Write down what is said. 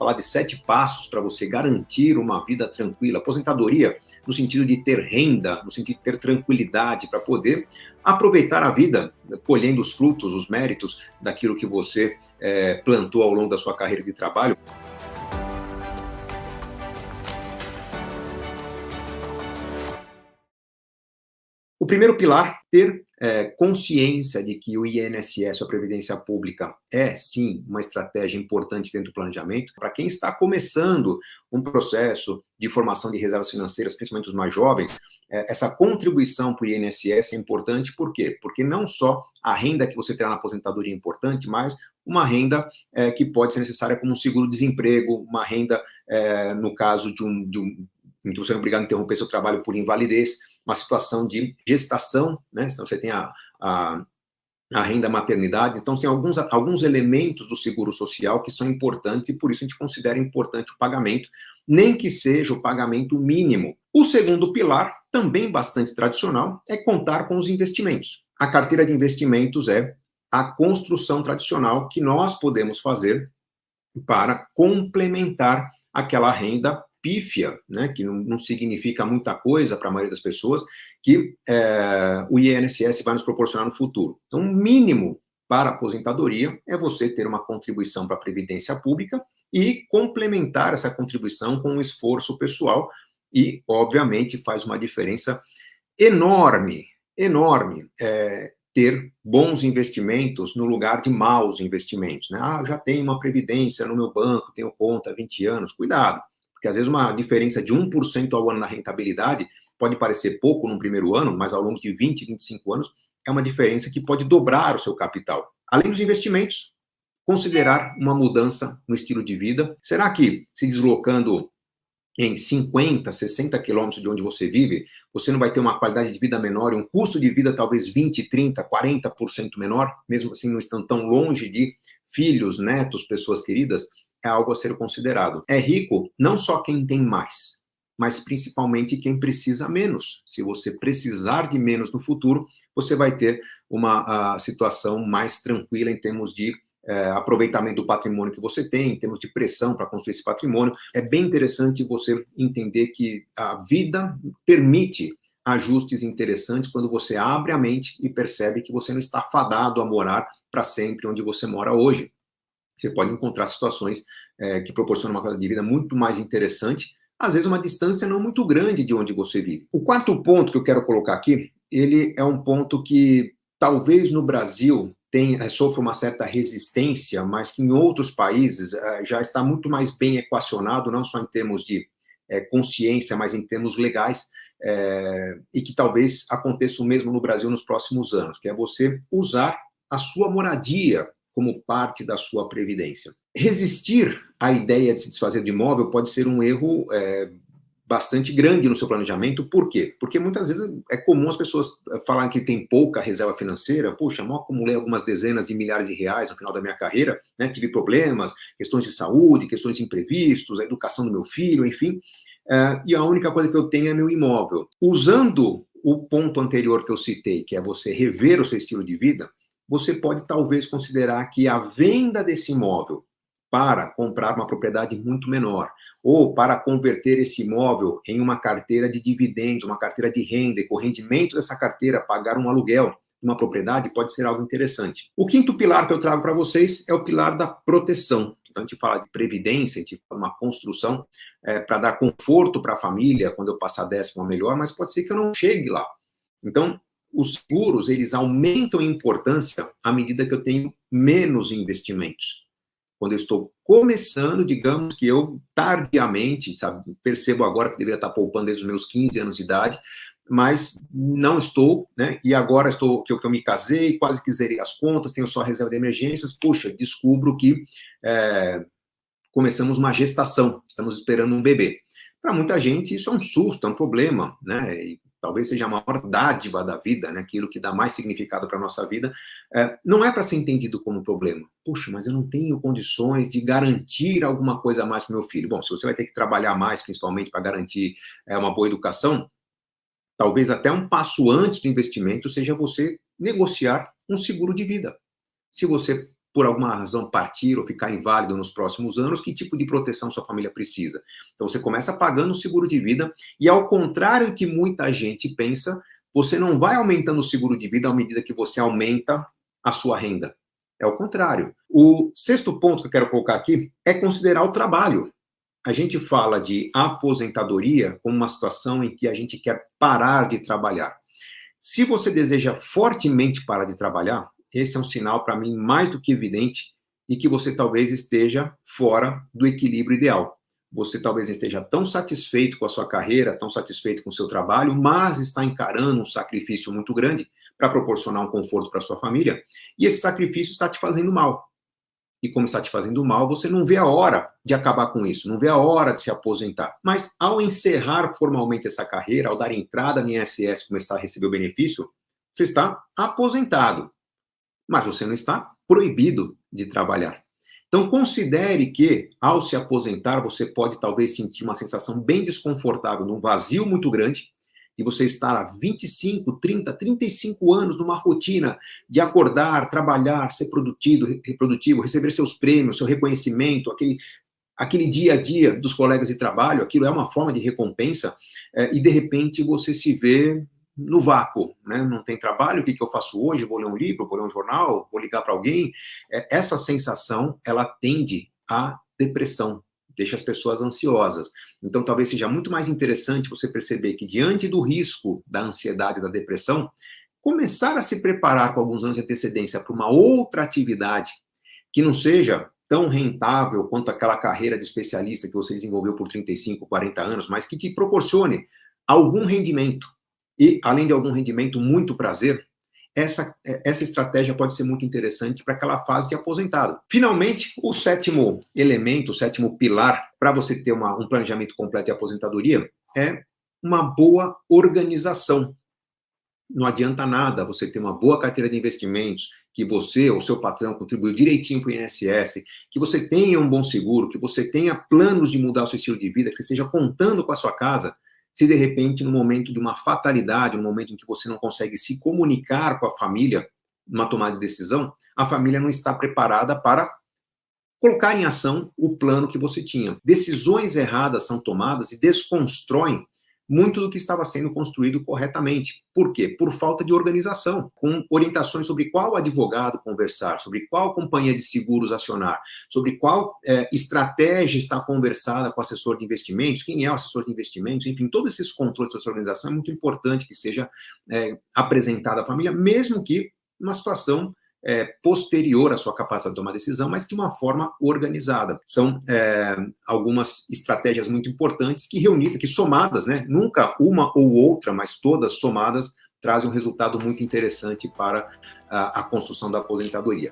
falar de 7 passos para você garantir uma vida tranquila. Aposentadoria no sentido de ter renda, no sentido de ter tranquilidade para poder aproveitar a vida, colhendo os frutos, os méritos daquilo que você plantou ao longo da sua carreira de trabalho. O primeiro pilar, ter consciência de que o INSS, a Previdência Pública, é sim uma estratégia importante dentro do planejamento. Para quem está começando um processo de formação de reservas financeiras, principalmente os mais jovens, essa contribuição para o INSS é importante. Por quê? Porque não só a renda que você terá na aposentadoria é importante, mas uma renda que pode ser necessária como um seguro-desemprego, uma renda, no caso em que você é obrigado a interromper seu trabalho por invalidez, uma situação de gestação, né? Então você tem a renda maternidade. Então, tem alguns elementos do seguro social que são importantes e por isso a gente considera importante o pagamento, nem que seja o pagamento mínimo. O segundo pilar, também bastante tradicional, é contar com os investimentos. A carteira de investimentos é a construção tradicional que nós podemos fazer para complementar aquela renda pífia, né, que não significa muita coisa para a maioria das pessoas, que o INSS vai nos proporcionar no futuro. Então, o mínimo para a aposentadoria é você ter uma contribuição para a Previdência Pública e complementar essa contribuição com um esforço pessoal e, obviamente, faz uma diferença enorme, enorme, ter bons investimentos no lugar de maus investimentos, né? Eu já tenho uma previdência no meu banco, tenho conta há 20 anos, cuidado, porque às vezes uma diferença de 1% ao ano na rentabilidade pode parecer pouco no primeiro ano, mas ao longo de 20, 25 anos, é uma diferença que pode dobrar o seu capital. Além dos investimentos, considerar uma mudança no estilo de vida. Será que se deslocando em 50, 60 quilômetros de onde você vive, você não vai ter uma qualidade de vida menor e um custo de vida talvez 20, 30, 40% menor, mesmo assim não estando tão longe de filhos, netos, pessoas queridas? É algo a ser considerado. É rico não só quem tem mais, mas principalmente quem precisa menos. Se você precisar de menos no futuro, você vai ter uma situação mais tranquila em termos de aproveitamento do patrimônio que você tem, em termos de pressão para construir esse patrimônio. É bem interessante você entender que a vida permite ajustes interessantes quando você abre a mente e percebe que você não está fadado a morar para sempre onde você mora hoje. Você pode encontrar situações que proporcionam uma qualidade de vida muito mais interessante, às vezes uma distância não muito grande de onde você vive. O quarto ponto que eu quero colocar aqui, ele é um ponto que talvez no Brasil sofra uma certa resistência, mas que em outros países já está muito mais bem equacionado, não só em termos de consciência, mas em termos legais, e que talvez aconteça o mesmo no Brasil nos próximos anos, que é você usar a sua moradia como parte da sua previdência. Resistir à ideia de se desfazer do imóvel pode ser um erro bastante grande no seu planejamento. Por quê? Porque muitas vezes é comum as pessoas falarem que tem pouca reserva financeira. Poxa, eu acumulei algumas dezenas de milhares de reais no final da minha carreira, né? Tive problemas, questões de saúde, questões de imprevistos, a educação do meu filho, enfim, e a única coisa que eu tenho é meu imóvel. Usando o ponto anterior que eu citei, que é você rever o seu estilo de vida, você pode talvez considerar que a venda desse imóvel para comprar uma propriedade muito menor, ou para converter esse imóvel em uma carteira de dividendos, uma carteira de renda, e com o rendimento dessa carteira pagar um aluguel, uma propriedade, pode ser algo interessante. O quinto pilar que eu trago para vocês é o pilar da proteção. Então, a gente fala de previdência, a gente fala de uma construção para dar conforto para a família, quando eu passar 10ª melhor, mas pode ser que eu não chegue lá. Então, os seguros, eles aumentam em importância à medida que eu tenho menos investimentos. Quando eu estou começando, digamos que eu tardiamente, sabe, percebo agora que deveria estar poupando desde os meus 15 anos de idade, mas não estou, né? E agora que eu me casei, quase que zerei as contas, tenho só reserva de emergências, puxa, descubro que começamos uma gestação, estamos esperando um bebê. Para muita gente isso é um susto, é um problema, né? E talvez seja a maior dádiva da vida, né? Aquilo que dá mais significado para a nossa vida, não é para ser entendido como problema. Puxa, mas eu não tenho condições de garantir alguma coisa a mais para o meu filho. Bom, se você vai ter que trabalhar mais, principalmente para garantir uma boa educação, talvez até um passo antes do investimento seja você negociar um seguro de vida. Se você por alguma razão partir ou ficar inválido nos próximos anos, que tipo de proteção sua família precisa? Então você começa pagando o seguro de vida e, ao contrário do que muita gente pensa, você não vai aumentando o seguro de vida à medida que você aumenta a sua renda. É o contrário. O sexto ponto que eu quero colocar aqui é considerar o trabalho. A gente fala de aposentadoria como uma situação em que a gente quer parar de trabalhar. Se você deseja fortemente parar de trabalhar, esse é um sinal, para mim, mais do que evidente, de que você talvez esteja fora do equilíbrio ideal. Você talvez não esteja tão satisfeito com a sua carreira, tão satisfeito com o seu trabalho, mas está encarando um sacrifício muito grande para proporcionar um conforto para sua família, e esse sacrifício está te fazendo mal. E como está te fazendo mal, você não vê a hora de acabar com isso, não vê a hora de se aposentar. Mas ao encerrar formalmente essa carreira, ao dar entrada no INSS e começar a receber o benefício, você está aposentado. Mas você não está proibido de trabalhar. Então considere que, ao se aposentar, você pode talvez sentir uma sensação bem desconfortável, num vazio muito grande, e você estar há 25, 30, 35 anos numa rotina de acordar, trabalhar, ser produtivo, receber seus prêmios, seu reconhecimento, aquele dia a dia dos colegas de trabalho, aquilo é uma forma de recompensa, e de repente você se vê no vácuo, né? Não tem trabalho, o que eu faço hoje? Vou ler um livro, vou ler um jornal, vou ligar para alguém? Essa sensação, ela tende à depressão, deixa as pessoas ansiosas. Então, talvez seja muito mais interessante você perceber que, diante do risco da ansiedade e da depressão, começar a se preparar com alguns anos de antecedência para uma outra atividade que não seja tão rentável quanto aquela carreira de especialista que você desenvolveu por 35, 40 anos, mas que te proporcione algum rendimento. E, além de algum rendimento, muito prazer. Essa estratégia pode ser muito interessante para aquela fase de aposentado. Finalmente, o sétimo elemento, o sétimo pilar para você ter um planejamento completo de aposentadoria é uma boa organização. Não adianta nada você ter uma boa carteira de investimentos, que você ou seu patrão contribuiu direitinho para o INSS, que você tenha um bom seguro, que você tenha planos de mudar o seu estilo de vida, que você esteja contando com a sua casa, se de repente, no momento de uma fatalidade, no momento em que você não consegue se comunicar com a família, numa tomada de decisão, a família não está preparada para colocar em ação o plano que você tinha. Decisões erradas são tomadas e desconstroem muito do que estava sendo construído corretamente. Por quê? Por falta de organização, com orientações sobre qual advogado conversar, sobre qual companhia de seguros acionar, sobre qual estratégia está conversada com o assessor de investimentos, quem é o assessor de investimentos, enfim, todos esses controles dessa organização é muito importante que seja apresentada à família, mesmo que numa situação posterior à sua capacidade de tomar decisão, mas de uma forma organizada. São algumas estratégias muito importantes que reunidas, que somadas, né, nunca uma ou outra, mas todas somadas, trazem um resultado muito interessante para a construção da aposentadoria.